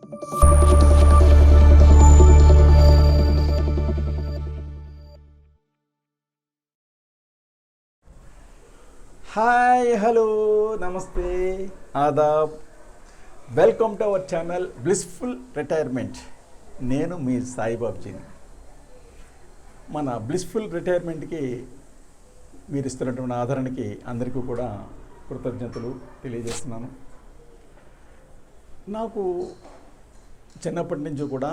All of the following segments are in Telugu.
హాయ్, హలో, నమస్తే, ఆదాబ్. Welcome to our channel blissful retirement. నేను మీ సాయిబాబుజీని. మన బ్లిస్ఫుల్ రిటైర్మెంట్కి మీరు ఇస్తున్నటువంటి ఆదరణకి అందరికీ కూడా కృతజ్ఞతలు తెలియజేస్తున్నాను. నాకు చిన్నప్పటి నుంచి కూడా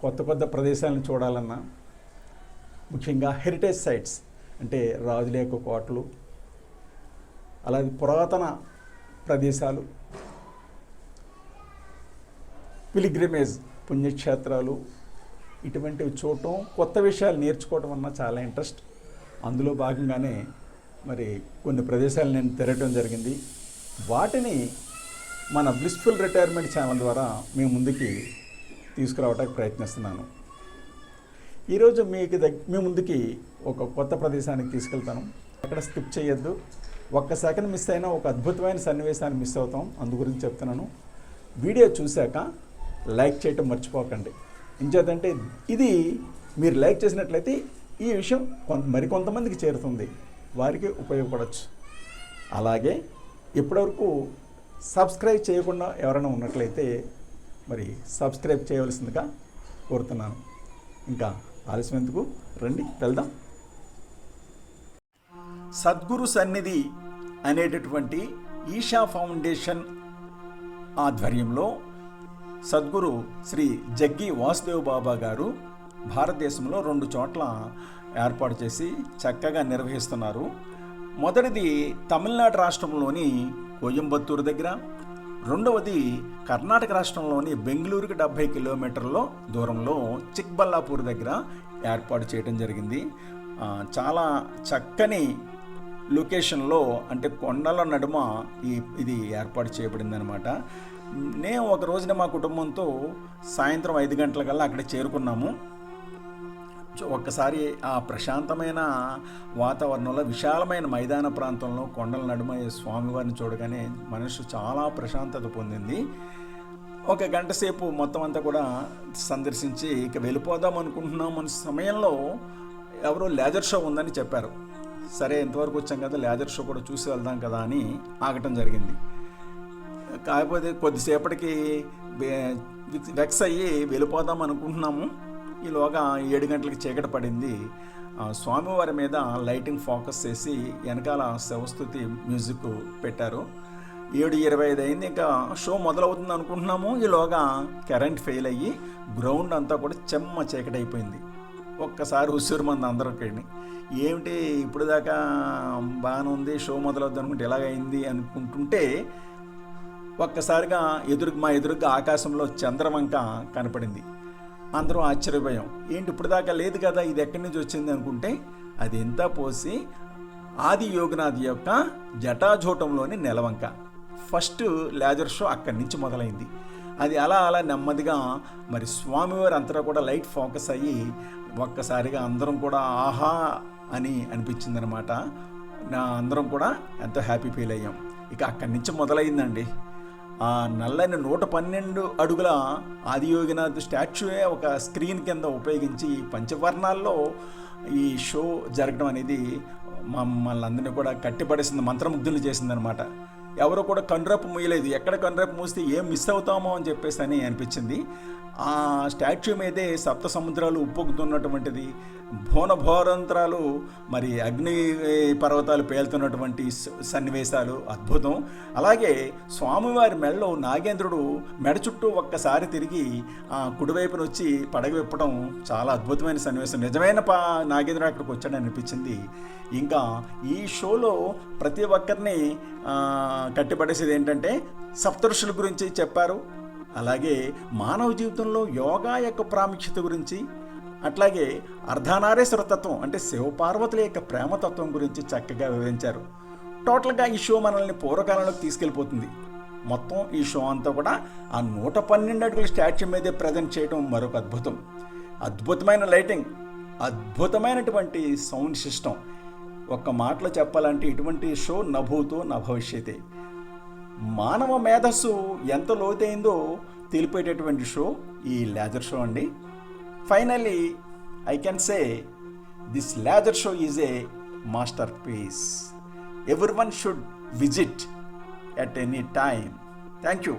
కొత్త కొత్త ప్రదేశాలను చూడాలన్నా, ముఖ్యంగా హెరిటేజ్ సైట్స్ అంటే రాజుల యొక్క కోటలు, అలాగే పురాతన ప్రదేశాలు, పిలిగ్రిమేజ్ పుణ్యక్షేత్రాలు, ఇటువంటివి చూడటం, కొత్త విషయాలు నేర్చుకోవడం అన్న చాలా ఇంట్రెస్ట్. అందులో భాగంగానే మరి కొన్ని ప్రదేశాలు నేను తిరగడం జరిగింది. వాటిని మన బ్లిస్ఫుల్ రిటైర్మెంట్ ఛానల్ ద్వారా మీ ముందుకి తీసుకురావడానికి ప్రయత్నిస్తున్నాను. ఈరోజు మీ ముందుకి ఒక కొత్త ప్రదేశానికి తీసుకెళ్తాను. ఎక్కడ స్కిప్ చేయొద్దు. ఒక్క సెకండ్ మిస్ అయినా ఒక అద్భుతమైన సన్నివేశాన్ని మిస్ అవుతాం. అందు గురించి చెప్తున్నాను. వీడియో చూశాక లైక్ చేయటం మర్చిపోకండి. ఇంచేతంటే ఇది మీరు లైక్ చేసినట్లయితే ఈ విషయం మరికొంతమందికి చేరుతుంది, వారికి ఉపయోగపడవచ్చు. అలాగే ఇప్పటివరకు సబ్స్క్రైబ్ చేయకుండా ఎవరైనా ఉన్నట్లయితే మరి సబ్స్క్రైబ్ చేయవలసిందిగా కోరుతున్నాను. ఇంకా ఆలస్యం ఎందుకు, రండి వెళ్దాం. సద్గురు సన్నిధి అనేటటువంటి ఈషా ఫౌండేషన్ ఆధ్వర్యంలో సద్గురు శ్రీ జగ్గి వాసుదేవ్ బాబా గారు భారతదేశంలో 2 చోట్ల ఏర్పాటు చేసి చక్కగా నిర్వహిస్తున్నారు. మొదటిది తమిళనాడు రాష్ట్రంలోని కోయంబత్తూరు దగ్గర, రెండవది కర్ణాటక రాష్ట్రంలోని బెంగళూరుకి 70 కిలోమీటర్ల దూరంలో చిక్బల్లాపూర్ దగ్గర ఏర్పాటు చేయడం జరిగింది. చాలా చక్కని లొకేషన్లో, అంటే కొండల నడుమ ఇది ఏర్పాటు చేయబడింది అనమాట. నేను ఒక రోజున మా కుటుంబంతో సాయంత్రం 5 గంటలకల్లా అక్కడ చేరుకున్నాము. ఒక్కసారి ఆ ప్రశాంతమైన వాతావరణంలో, విశాలమైన మైదాన ప్రాంతంలో కొండల నడుమ స్వామివారిని చూడగానే మనసు చాలా ప్రశాంతత పొందింది. 1 గంట సేపు మొత్తం అంతా కూడా సందర్శించి ఇక వెళ్ళిపోదాం అనుకుంటున్నాం అనే సమయంలో ఎవరో లేజర్ షో ఉందని చెప్పారు. సరే, ఎంతవరకు వచ్చాం కదా, లేజర్ షో కూడా చూసి వెళ్దాం కదా అని ఆగటం జరిగింది. కాకపోతే కొద్దిసేపటికి వెక్స్ అయ్యి వెళ్ళిపోదాం అనుకుంటున్నాము. ఈలోగా 7 గంటలకి చీకటి పడింది. స్వామివారి మీద లైటింగ్ ఫోకస్ చేసి వెనకాల శవస్తుతి మ్యూజిక్ పెట్టారు. 7:25 అయింది. ఇంకా షో మొదలవుతుంది అనుకుంటున్నాము. ఈలోగా కరెంట్ ఫెయిల్ అయ్యి గ్రౌండ్ అంతా కూడా చెమ్మ చీకటి అయిపోయింది. ఒక్కసారి ఉసిరు మంది అందరికీ, ఏమిటి ఇప్పుడు దాకా బాగానే ఉంది, షో మొదలవుద్ది అనుకుంటే ఎలాగైంది అనుకుంటుంటే ఒక్కసారిగా మా ఎదురుగా ఆకాశంలో చంద్రవంక కనపడింది. అందరూ ఆశ్చర్యపోయాం. ఏంటి ఇప్పుడు దాకా లేదు కదా, ఇది ఎక్కడి నుంచి వచ్చింది అనుకుంటే అది ఎంత పోసి ఆది యోగినాథ్ యొక్క జటాజూటంలోని నెలవంక. ఫస్ట్ లేజర్ షో అక్కడి నుంచి మొదలైంది. అది అలా నెమ్మదిగా మరి స్వామివారి అంతటా కూడా లైట్ ఫోకస్ అయ్యి ఒక్కసారిగా అందరం కూడా ఆహా అని అనిపించింది అనమాట. అందరం కూడా ఎంతో హ్యాపీ ఫీల్ అయ్యాం. ఇక అక్కడి నుంచి మొదలైందండి. ఆ నల్లని 112 అడుగుల ఆదియోగినాథ్ స్టాచ్యూయే ఒక స్క్రీన్ కింద ఉపయోగించి పంచవర్ణాల్లో ఈ షో జరగడం అనేది మమ్మల్ని అందరినీ కూడా కట్టిపడేసింది, మంత్రముగ్ధులు చేసిందనమాట. ఎవరో కూడా కనురెప్ప మూయలేదు. ఎక్కడ కనురెప్ప మూస్తే ఏం మిస్ అవుతామో అని చెప్పేసి అని అనిపించింది. ఆ స్టాచ్యూ మీదే సప్త సముద్రాలు ఉప్పొక్కుతున్నటువంటిది, భోనభోరంతరాలు మరి అగ్ని పర్వతాలు పేలుతున్నటువంటి సన్నివేశాలు అద్భుతం. అలాగే స్వామివారి మెడలో నాగేంద్రుడు మెడ చుట్టూ ఒక్కసారి తిరిగి కుడివైపున వచ్చి పడగ విప్పడం చాలా అద్భుతమైన సన్నివేశం. నిజమైన నాగేంద్రుడు అక్కడికి వచ్చాడని అనిపించింది. ఇంకా ఈ షోలో ప్రతి ఒక్కరిని కట్టిపడేసేది ఏంటంటే సప్తఋషుల గురించి చెప్పారు. అలాగే మానవ జీవితంలో యోగా యొక్క ప్రాముఖ్యత గురించి, అట్లాగే అర్ధనారీశ్వర తత్వం అంటే శివపార్వతుల యొక్క ప్రేమతత్వం గురించి చక్కగా వివరించారు. టోటల్గా ఈ షో మనల్ని పూర్వకాలంలోకి తీసుకెళ్ళిపోతుంది. మొత్తం ఈ షో అంతా కూడా ఆ 112 అడుగుల స్టాచ్యూ మీదే ప్రజెంట్ చేయడం మరొక అద్భుతం. అద్భుతమైన లైటింగ్, అద్భుతమైనటువంటి సౌండ్ సిస్టమ్. ఒక్క మాటలో చెప్పాలంటే ఇటువంటి షో నభూతో నభవిష్యతే. మానవ మేధస్సు ఎంత లోతైందో తెలిపేటటువంటి షో ఈ లేజర్ షో అండి. Finally I can say this laser show is a masterpiece. Everyone should visit at any time. Thank you.